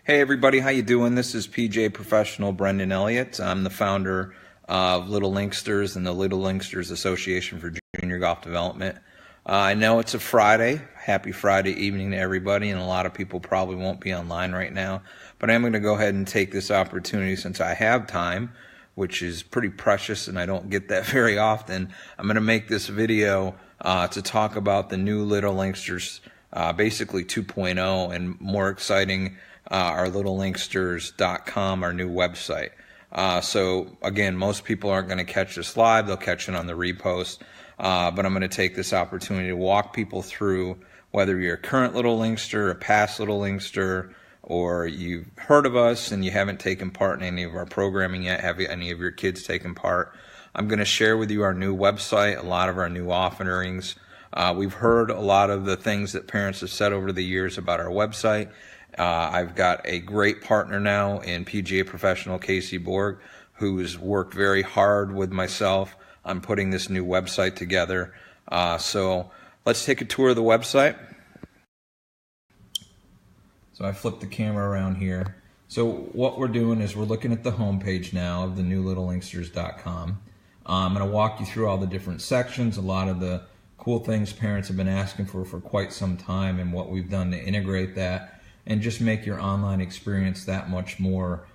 Hey everybody, how you doing? This is PGA Professional Brendan Elliott. I'm the founder of Little Linksters and the Little Linksters Association for Junior Golf Development. I know it's a Friday. Happy Friday evening to everybody, and a lot of people probably won't be online right now. But I'm going to go ahead and take this opportunity, since I have time, which is pretty precious and I don't get that very often. I'm going to make this video to talk about the new Little Linksters, basically 2.0, and more exciting, our littlelinksters.com, our new website. So again, most people aren't going to catch this live. They'll catch it on the repost. But I'm going to take this opportunity to walk people through, whether you're a current Little Linkster, a past Little Linkster, or you've heard of us and you haven't taken part in any of our programming yet. Have any of your kids taken part? I'm going to share with you our new website, a lot of our new offerings. We've heard a lot of the things that parents have said over the years about our website. I've got a great partner now in PGA Professional Casey Borg, who's worked very hard with myself on putting this new website together. So let's take a tour of the website. So I flipped the camera around here. So what we're doing is we're looking at the homepage now of the new littlelinksters.com. I'm going to walk you through all the different sections, a lot of the cool things parents have been asking for quite some time, and what we've done to integrate that and just make your online experience that much more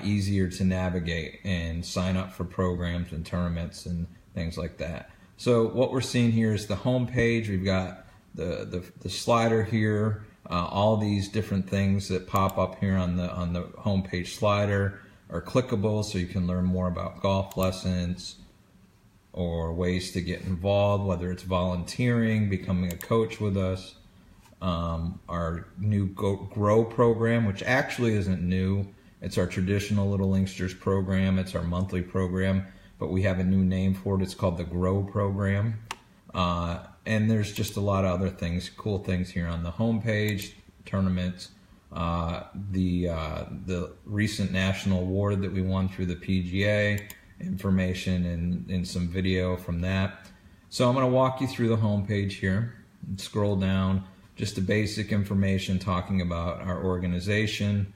easier to navigate and sign up for programs and tournaments and things like that. So what we're seeing here is the home page. We've got the slider here, all these different things that pop up here on the home page slider are clickable, so you can learn more about golf lessons or ways to get involved, whether it's volunteering, becoming a coach with us. Our new Grow program, which actually isn't new. It's our traditional Little Linksters program. It's our monthly program, but we have a new name for it. It's called the Grow program. And there's just a lot of other things, cool things here on the homepage, tournaments, the recent national award that we won through the PGA, information and some video from that. So I'm going to walk you through the homepage here and scroll down. Just the basic information talking about our organization,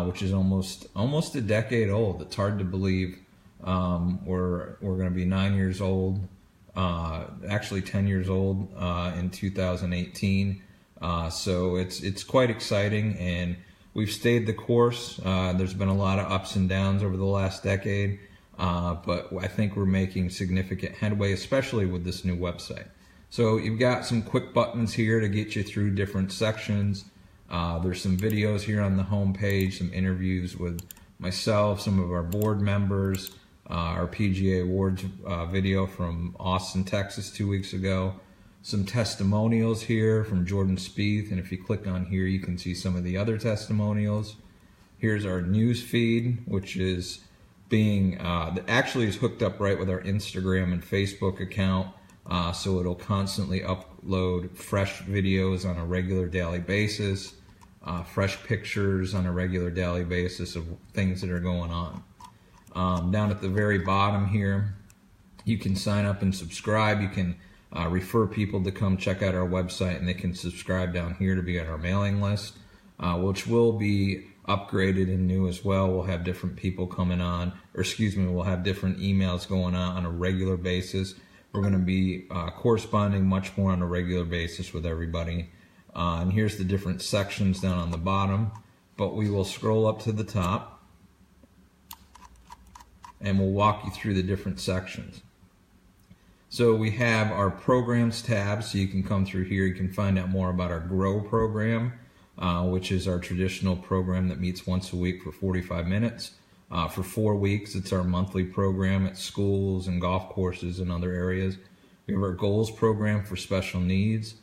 which is almost a decade old. It's hard to believe. We're going to be 9 years old, actually 10 years old in 2018. So it's quite exciting, and we've stayed the course. There's been a lot of ups and downs over the last decade, but I think we're making significant headway, especially with this new website. So you've got some quick buttons here to get you through different sections. There's some videos here on the home page, some interviews with myself, some of our board members, our PGA Awards video from Austin, Texas 2 weeks ago, some testimonials here from Jordan Spieth, and if you click on here you can see some of the other testimonials. Here's our news feed, which is actually is hooked up right with our Instagram and Facebook account. So it'll constantly upload fresh videos on a regular daily basis, fresh pictures on a regular daily basis of things that are going on. Down at the very bottom here, you can sign up and subscribe. You can refer people to come check out our website, and they can subscribe down here to be on our mailing list, which will be upgraded and new as well. We'll have different people coming on, we'll have different emails going on a regular basis. We're going to be corresponding much more on a regular basis with everybody. And here's the different sections down on the bottom, but we will scroll up to the top and we'll walk you through the different sections. So we have our programs tab, so you can come through here. You can find out more about our Grow program, which is our traditional program that meets once a week for 45 minutes. For 4 weeks, it's our monthly program at schools and golf courses and other areas. We have our Goals program for special needs,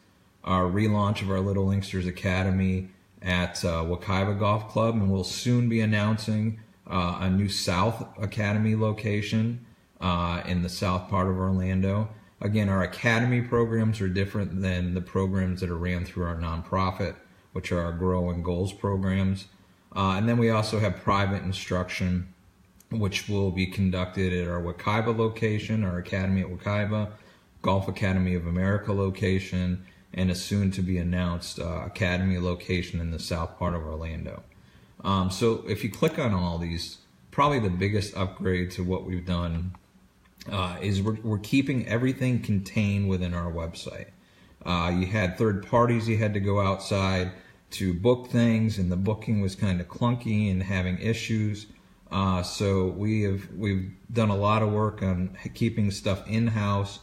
our relaunch of our Little Linksters Academy at Wekiva Golf Club, and we'll soon be announcing a new South Academy location in the south part of Orlando. Again, our Academy programs are different than the programs that are ran through our nonprofit, which are our Grow and Goals programs. And then we also have private instruction, which will be conducted at our Wekiva location, our Academy at Wekiva, Golf Academy of America location, and a soon-to-be-announced Academy location in the south part of Orlando. So if you click on all these, probably the biggest upgrade to what we've done is we're keeping everything contained within our website. You had third parties you had to go outside to book things, and the booking was kind of clunky and having issues. So we've done a lot of work on keeping stuff in-house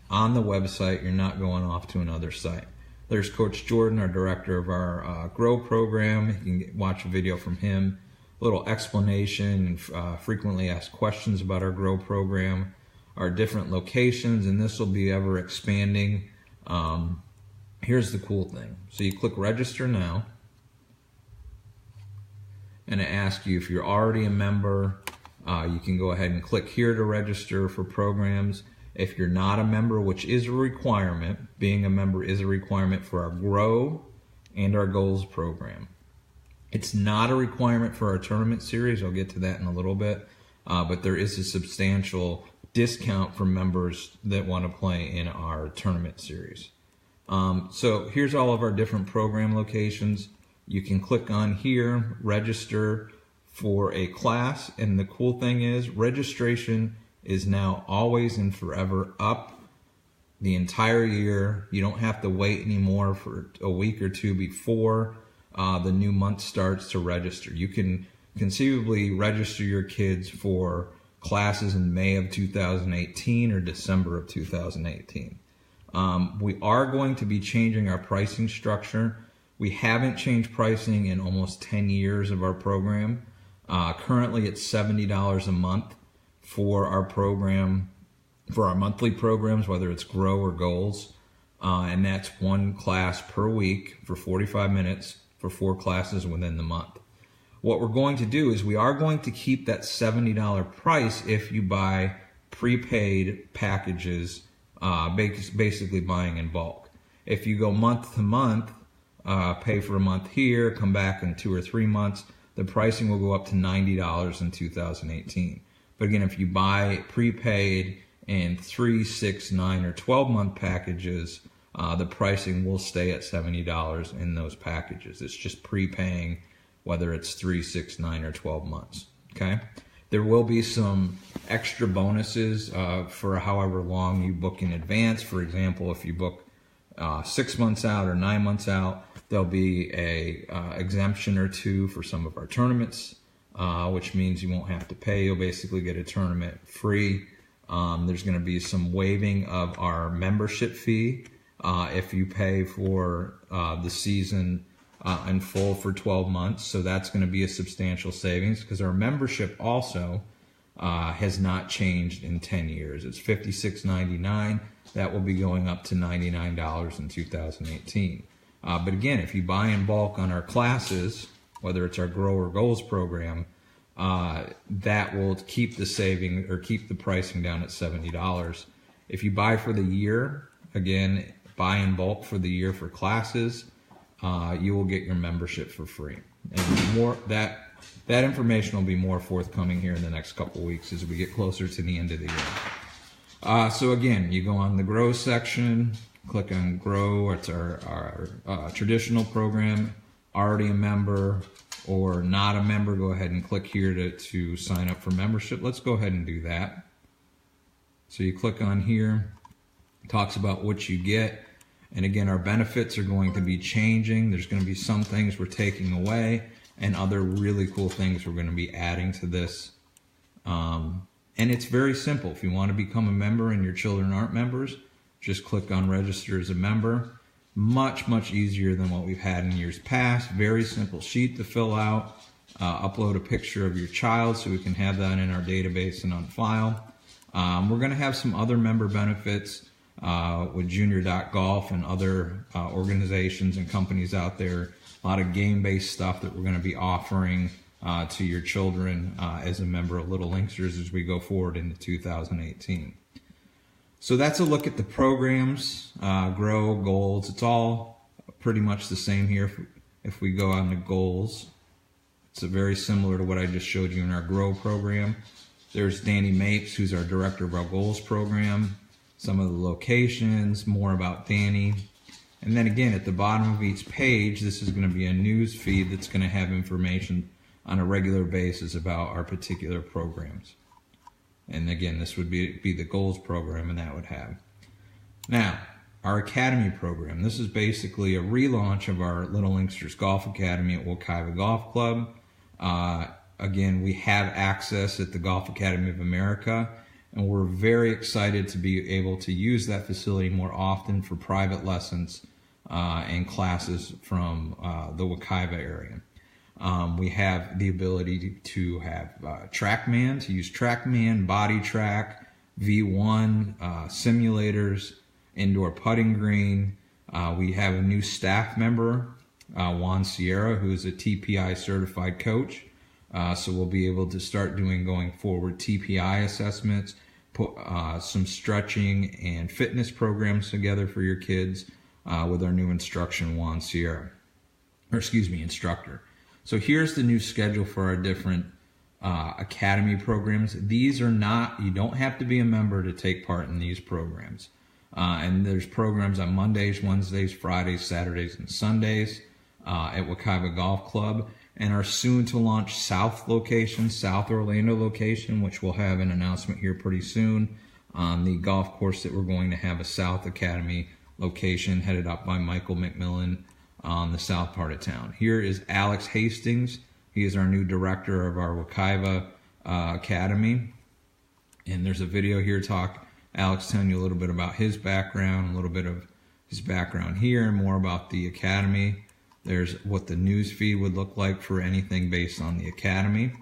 on the website. You're not going off to another site. There's Coach Jordan, our director of our Grow program. You can watch a video from him, a little explanation and frequently asked questions about our Grow program, our different locations, and this will be ever expanding. Here's the cool thing. So you click register now, and it asks you if you're already a member. You can go ahead and click here to register for programs. If you're not a member, which is a requirement, being a member is a requirement for our Grow and our Goals program. It's not a requirement for our tournament series. I'll get to that in a little bit. But there is a substantial discount for members that want to play in our tournament series. So here's all of our different program locations. You can click on here, register for a class, and the cool thing is registration is now always and forever up the entire year. You don't have to wait anymore for a week or two before the new month starts to register. You can conceivably register your kids for classes in May of 2018 or December of 2018. We are going to be changing our pricing structure. We haven't changed pricing in almost 10 years of our program. Currently it's $70 a month for our program, for our monthly programs, whether it's Grow or Goals. And that's one class per week for 45 minutes for 4 classes within the month. What we're going to do is we are going to keep that $70 price if you buy prepaid packages, basically buying in bulk. If you go month to month, pay for a month here, come back in 2 or 3 months, the pricing will go up to $90 in 2018. But again, if you buy prepaid in 3, 6, 9, or 12-month packages, the pricing will stay at $70 in those packages. It's just prepaying whether it's 3, 6, 9, or 12 months. Okay. There will be some extra bonuses for however long you book in advance. For example, if you book 6 months out or 9 months out, there'll be a exemption or two for some of our tournaments, which means you won't have to pay. You'll basically get a tournament free. There's going to be some waiving of our membership fee if you pay for the season in full for 12 months. So that's going to be a substantial savings because our membership also has not changed in 10 years. It's $56.99. That will be going up to $99 in 2018. But again, if you buy in bulk on our classes, whether it's our Grow or Goals program, that will keep the saving or keep the pricing down at $70. If you buy for the year, again, buy in bulk for the year for classes, you will get your membership for free. And more that information will be more forthcoming here in the next couple of weeks as we get closer to the end of the year. So again, you go on the Grow section, click on Grow. It's our traditional program. Already a member or not a member, go ahead and click here to sign up for membership. Let's go ahead and do that. So you click on here, it talks about what you get. And again, our benefits are going to be changing. There's going to be some things we're taking away and other really cool things we're going to be adding to this. And it's very simple. If you want to become a member and your children aren't members, just click on register as a member. Much, much easier than what we've had in years past. Very simple sheet to fill out. Upload a picture of your child so we can have that in our database and on file. We're going to have some other member benefits with Junior.golf and other organizations and companies out there. A lot of game-based stuff that we're going to be offering to your children as a member of Little Linksters as we go forward into 2018. So that's a look at the programs, Grow, Goals. It's all pretty much the same here. If we go on to Goals, it's very similar to what I just showed you in our Grow program. There's Danny Mapes, who's our director of our Goals program. Some of the locations, more about Danny. And then again, at the bottom of each page, this is going to be a news feed that's going to have information on a regular basis about our particular programs. And again, this would be the goals program, and that would have. Now, our Academy program. This is basically a relaunch of our Little Linksters Golf Academy at Wekiva Golf Club. Again, we have access at the Golf Academy of America, and we're very excited to be able to use that facility more often for private lessons and classes from the Wekiva area. We have the ability to have TrackMan, to use TrackMan, Body Track, V1, simulators, indoor putting green. We have a new staff member, Juan Sierra, who is a TPI certified coach. So we'll be able to start doing, going forward, TPI assessments, put some stretching and fitness programs together for your kids with our new instructor. So here's the new schedule for our different academy programs. These are not, you don't have to be a member to take part in these programs. And there's programs on Mondays, Wednesdays, Fridays, Saturdays, and Sundays at Wekiva Golf Club. And our soon to launch South location, South Orlando location, which we'll have an announcement here pretty soon on the golf course, that we're going to have a South Academy location headed up by Michael McMillan on the south part of town. Here is Alex Hastings. He is our new director of our Wekiva Academy. And there's a video here Alex telling you a little bit about his background, a little bit of his background here, and more about the Academy. There's what the news feed would look like for anything based on the Academy.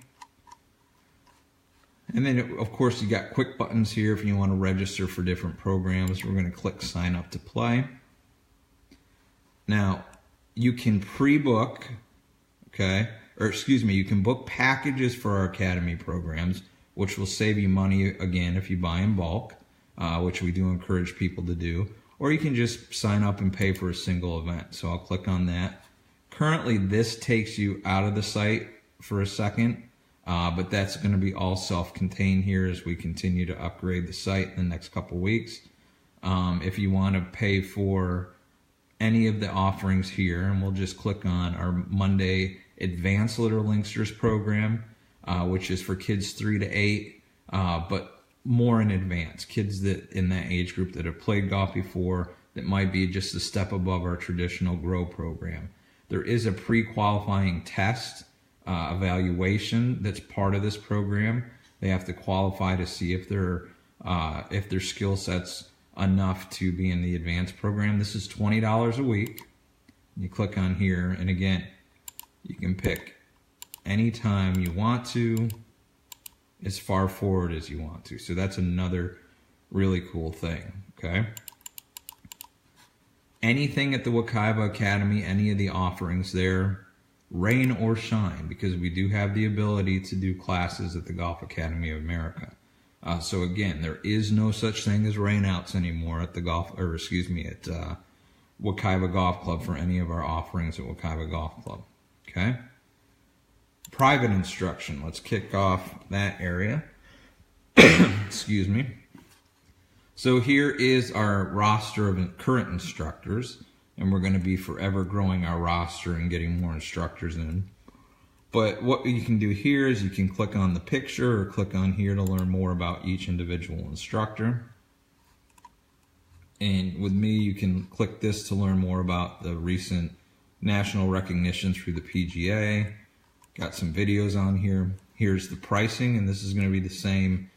And then, of course, you got quick buttons here if you want to register for different programs. We're going to click Sign Up to Play. Now, you can pre-book, okay, or excuse me, you can book packages for our Academy programs, which will save you money, again, if you buy in bulk, which we do encourage people to do. Or you can just sign up and pay for a single event. So I'll click on that. Currently, this takes you out of the site for a second, but that's going to be all self-contained here as we continue to upgrade the site in the next couple weeks. If you want to pay for any of the offerings here, and we'll just click on our Monday Advanced Little Linksters program, which is for kids 3 to 8, but more in advance, kids that in that age group that have played golf before, that might be just a step above our traditional Grow program. There is a pre-qualifying test evaluation that's part of this program. They have to qualify to see if their skill set's enough to be in the advanced program. This is $20 a week. You click on here, and again, you can pick any time you want to, as far forward as you want to. So that's another really cool thing, okay? Anything at the Wekiva Academy, any of the offerings there, rain or shine, because we do have the ability to do classes at the Golf Academy of America. So again, there is no such thing as rainouts anymore at the Wekiva Golf Club for any of our offerings at Wekiva Golf Club. Okay. Private instruction. Let's kick off that area. Excuse me. So here is our roster of current instructors, and we're going to be forever growing our roster and getting more instructors in. But what you can do here is you can click on the picture or click on here to learn more about each individual instructor. And with me, you can click this to learn more about the recent national recognition through the PGA. Got some videos on here. Here's the pricing, and this is going to be the same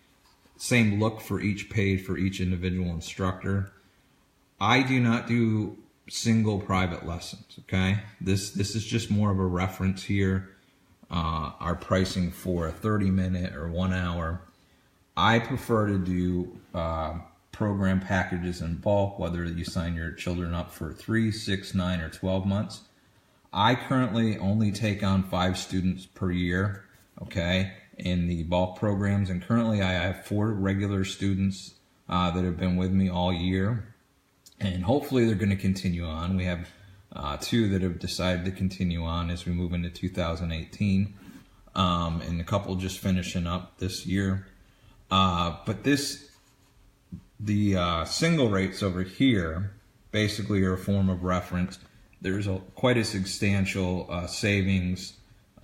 look for each page for each individual instructor. I do not do single private lessons, okay? This is just more of a reference here. Our pricing for a 30-minute or 1 hour. I prefer to do program packages in bulk, whether you sign your children up for 3, 6, 9, or 12 months. I currently only take on 5 students per year, okay, in the bulk programs, and currently I have 4 regular students that have been with me all year, and hopefully they're going to continue on. We have 2 that have decided to continue on as we move into 2018, and a couple just finishing up this year. But the single rates over here basically are a form of reference. There's quite a substantial savings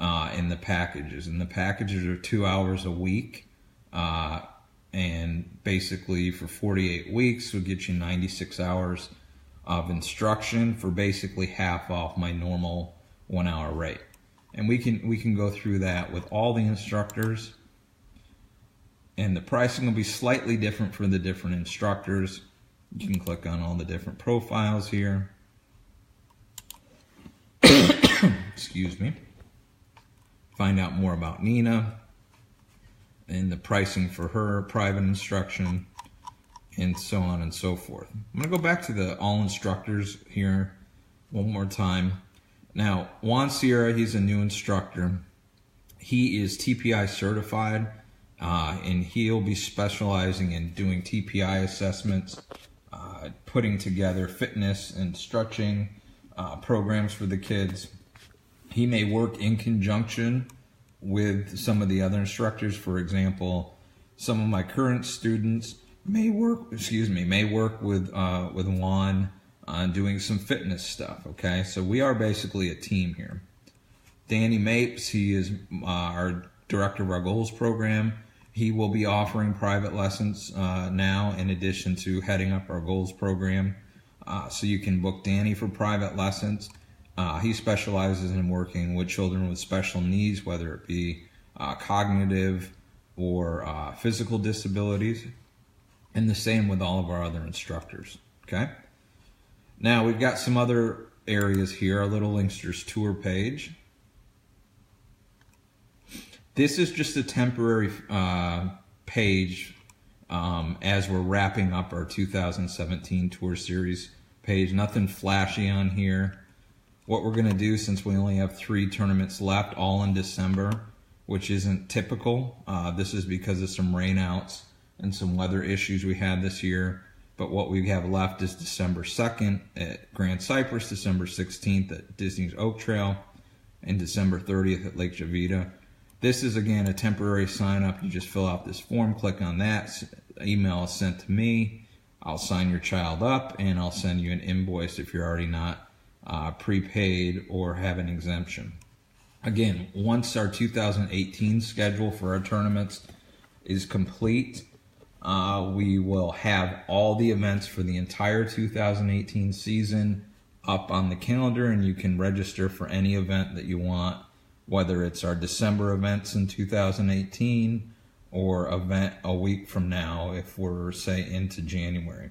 in the packages. And the packages are 2 hours a week. And basically for 48 weeks will get you 96 hours of instruction for basically half off my normal 1 hour rate. And we can go through that with all the instructors. And the pricing will be slightly different for the different instructors. You can click on all the different profiles here. Excuse me. Find out more about Nina and the pricing for her private instruction, and so on and so forth. I'm going to go back to the all instructors here one more time. Now, Juan Sierra, he's a new instructor. He is TPI certified, and he'll be specializing in doing TPI assessments, putting together fitness and stretching programs for the kids. He may work in conjunction with some of the other instructors. For example, some of my current students may work with Juan on doing some fitness stuff. Okay, so we are basically a team here. Danny Mapes, he is our director of our goals program. He will be offering private lessons now, in addition to heading up our goals program. So you can book Danny for private lessons. He specializes in working with children with special needs, whether it be cognitive or physical disabilities, and the same with all of our other instructors. Okay. Now we've got some other areas here. Our Little Linksters tour page. This is just a temporary page as we're wrapping up our 2017 tour series page. Nothing flashy on here. What we're going to do, since we only have 3 tournaments left, all in December, which isn't typical. This is because of some rainouts and some weather issues we had this year. But what we have left is December 2nd at Grand Cypress, December 16th at Disney's Oak Trail, and December 30th at Lake Javita. This is, again, a temporary sign-up. You just fill out this form, click on that, email is sent to me. I'll sign your child up, and I'll send you an invoice if you're already not prepaid or have an exemption. Again, once our 2018 schedule for our tournaments is complete, we will have all the events for the entire 2018 season up on the calendar, and you can register for any event that you want, whether it's our December events in 2018 or event a week from now if we're, say, into January.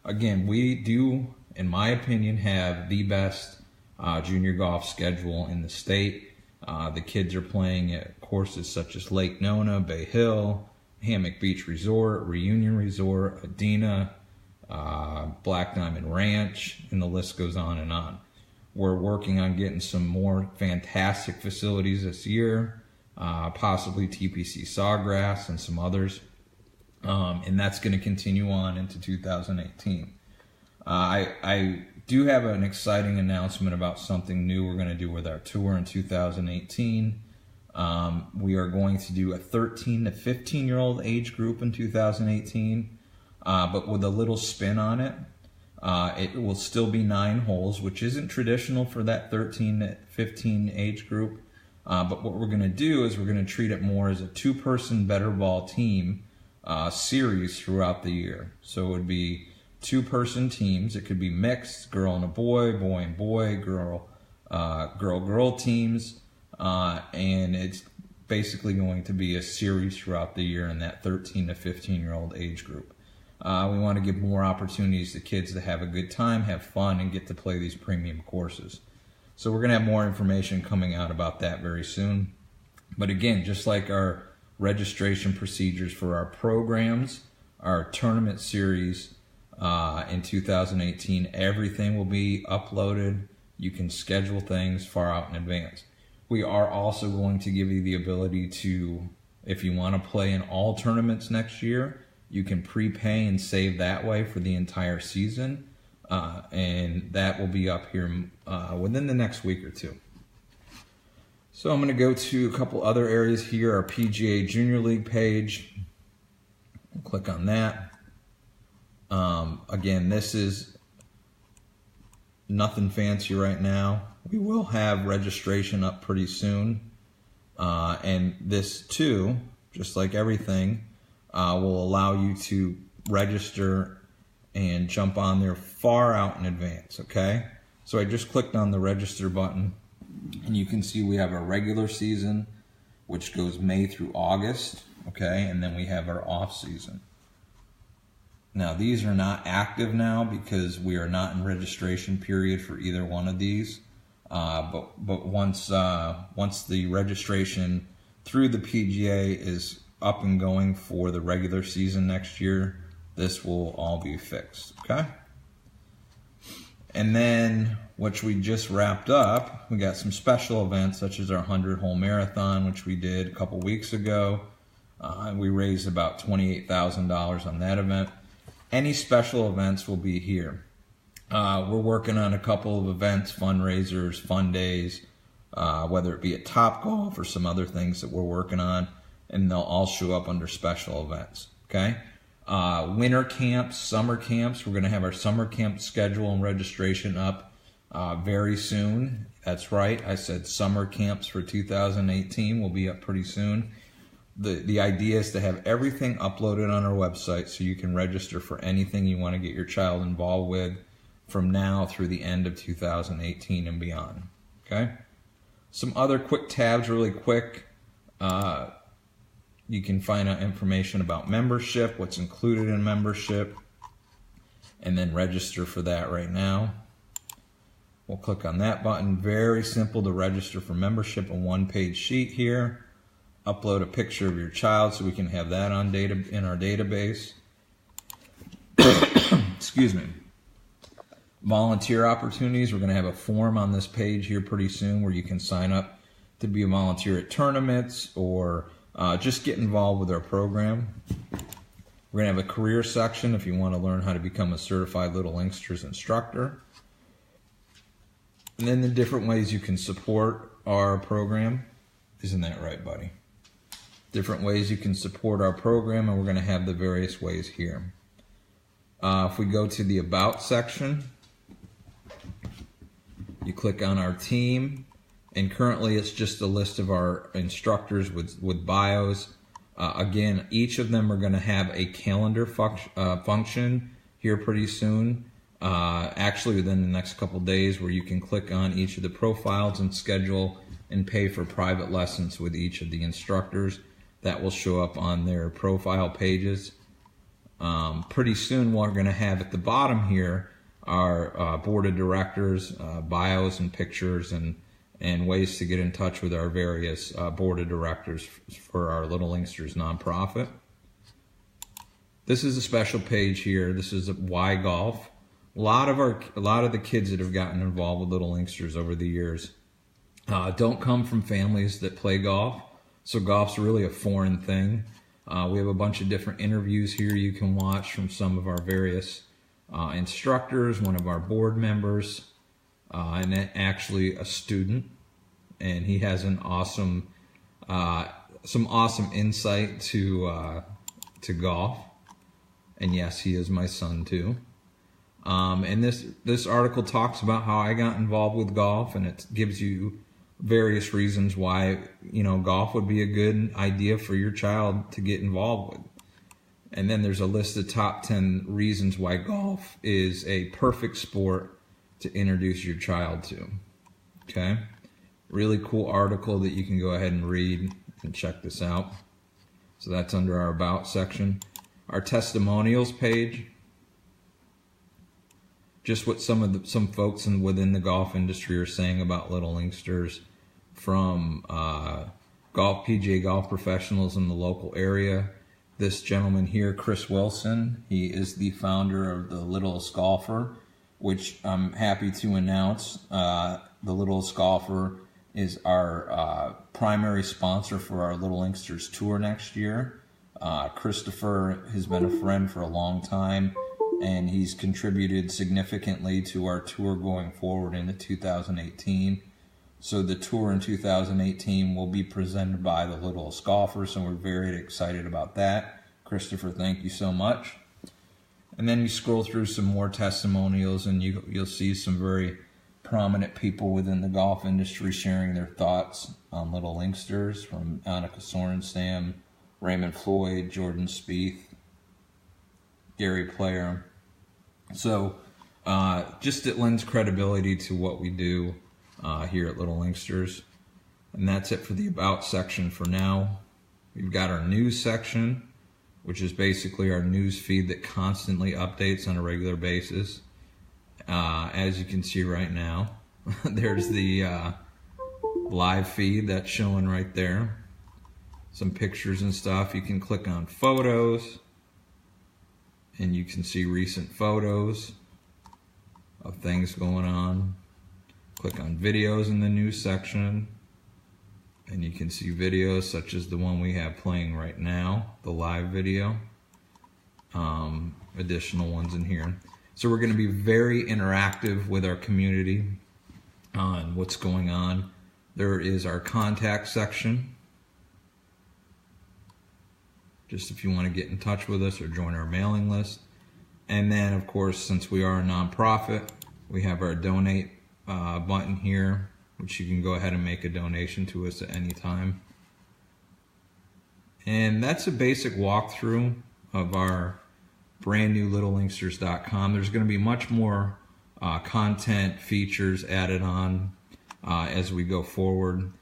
Again, we do, in my opinion, have the best junior golf schedule in the state. The kids are playing at courses such as Lake Nona, Bay Hill, Hammock Beach Resort, Reunion Resort, Adena, Black Diamond Ranch, and the list goes on and on. We're working on getting some more fantastic facilities this year, possibly TPC Sawgrass and some others, and that's going to continue on into 2018. I do have an exciting announcement about something new we're going to do with our tour in 2018. We are going to do a 13 to 15-year-old age group in 2018, but with a little spin on it. It will still be 9 holes, which isn't traditional for that 13 to 15 age group. But what we're going to do is we're going to treat it more as a 2-person better ball team series throughout the year. So it would be 2-person teams. It could be mixed, girl and a boy, boy and boy, girl teams. And it's basically going to be a series throughout the year in that 13 to 15-year-old age group. We want to give more opportunities to kids to have a good time, have fun, and get to play these premium courses. So we're going to have more information coming out about that very soon. But again, just like our registration procedures for our programs, our tournament series in 2018, everything will be uploaded. You can schedule things far out in advance. We are also going to give you the ability to, if you want to play in all tournaments next year, you can prepay and save that way for the entire season, and that will be up here within the next week or two. So I'm going to go to a couple other areas here. Our PGA Junior League page. I'll click on that. Again, this is nothing fancy right now. We will have registration up pretty soon. And this too, just like everything, will allow you to register and jump on there far out in advance, okay? So I just clicked on the register button, and you can see we have our regular season, which goes May through August, okay? And then we have our off season. Now these are not active now because we are not in registration period for either one of these. But once the registration through the PGA is up and going for the regular season next year, this will all be fixed, okay? And then, which we just wrapped up, we got some special events such as our 100-hole marathon, which we did a couple weeks ago. We raised about $28,000 on that event. Any special events will be here. We're working on a couple of events, fundraisers, fun days, whether it be at Topgolf or some other things that we're working on, and they'll all show up under special events, okay? Winter camps, summer camps, we're going to have our summer camp schedule and registration up very soon. That's right, I said summer camps for 2018 will be up pretty soon. The idea is to have everything uploaded on our website so you can register for anything you want to get your child involved with from now through the end of 2018 and beyond, okay? Some other quick tabs really quick. You can find out information about membership, what's included in membership, and then register for that right now. We'll click on that button. Very simple to register for membership, a one-page sheet here. Upload a picture of your child so we can have that on in our database. Excuse me. Volunteer opportunities. We're going to have a form on this page here pretty soon where you can sign up to be a volunteer at tournaments or just get involved with our program. We're going to have a career section if you want to learn how to become a certified Little Linksters instructor. And then the different ways you can support our program. Isn't that right, buddy? Different ways you can support our program, and we're going to have the various ways here. If we go to the About section, you click on our team, and currently it's just a list of our instructors with bios. Again, each of them are going to have a calendar function here pretty soon, actually within the next couple days, where you can click on each of the profiles and schedule and pay for private lessons with each of the instructors. That will show up on their profile pages. Pretty soon what we're going to have at the bottom here are board of directors, bios and pictures, and ways to get in touch with our various board of directors for our Little Linksters nonprofit. This is a special page here. This is Why Golf. A lot of the kids that have gotten involved with Little Linksters over the years don't come from families that play golf, so golf's really a foreign thing. We have a bunch of different interviews here you can watch from some of our various instructors, one of our board members, and actually a student, and he has an awesome, some awesome insight to golf. And yes, he is my son too. And this article talks about how I got involved with golf, and it gives you various reasons why golf would be a good idea for your child to get involved with. And then there's a list of top 10 reasons why golf is a perfect sport to introduce your child to. Okay, really cool article that you can go ahead and read and check this out. So that's under our About section. Our testimonials page, just what some folks within the golf industry are saying about Little Linksters, from PGA golf professionals in the local area. This gentleman here, Chris Wilson, he is the founder of the Littlest Golfer, which I'm happy to announce. The Littlest Golfer is our primary sponsor for our Little Linksters tour next year. Christopher has been a friend for a long time, and he's contributed significantly to our tour going forward into 2018. So the tour in 2018 will be presented by the Littlest Golfer, so we're very excited about that. Christopher, thank you so much. And then you scroll through some more testimonials, and you'll see some very prominent people within the golf industry sharing their thoughts on Little Linksters, from Annika Sorenstam, Raymond Floyd, Jordan Spieth, Gary Player. So just it lends credibility to what we do here at Little Linksters. And that's it for the About section for now. We've got our news section, which is basically our news feed that constantly updates on a regular basis. As you can see right now, there's the live feed that's showing right there. Some pictures and stuff. You can click on photos, and you can see recent photos of things going on. Click on videos in the news section, and you can see videos such as the one we have playing right now, the live video. Additional ones in here. So we're going to be very interactive with our community on what's going on. There is our contact section, just if you want to get in touch with us or join our mailing list. And then, of course, since we are a nonprofit, we have our donate button here, which you can go ahead and make a donation to us at any time. And that's a basic walkthrough of our brand new littlelinksters.com. There's going to be much more content, features added on as we go forward.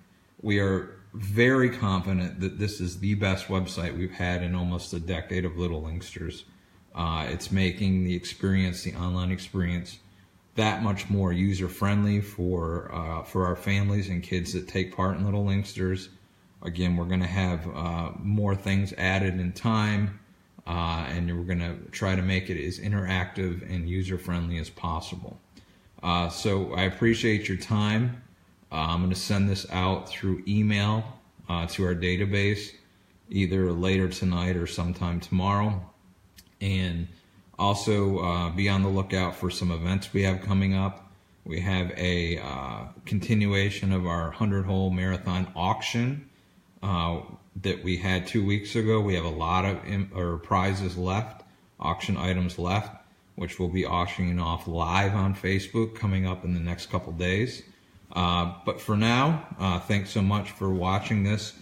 We are very confident that this is the best website we've had in almost a decade of Little Linksters. It's making the experience, the online experience, that much more user-friendly for our families and kids that take part in Little Linksters. Again, we're going to have more things added in time, and we're going to try to make it as interactive and user-friendly as possible. So I appreciate your time. I'm going to send this out through email to our database, either later tonight or sometime tomorrow. And also be on the lookout for some events we have coming up. We have a continuation of our 100-hole marathon auction that we had 2 weeks ago. We have a lot of prizes left, auction items left, which we'll be auctioning off live on Facebook coming up in the next couple days. But for now, thanks so much for watching this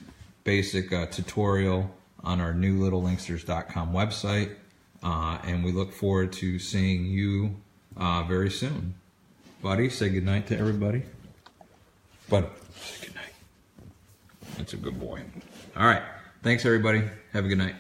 basic tutorial on our new littlelinksters.com website. And we look forward to seeing you very soon. Buddy, say goodnight to everybody. Buddy, say goodnight. That's a good boy. All right. Thanks, everybody. Have a good night.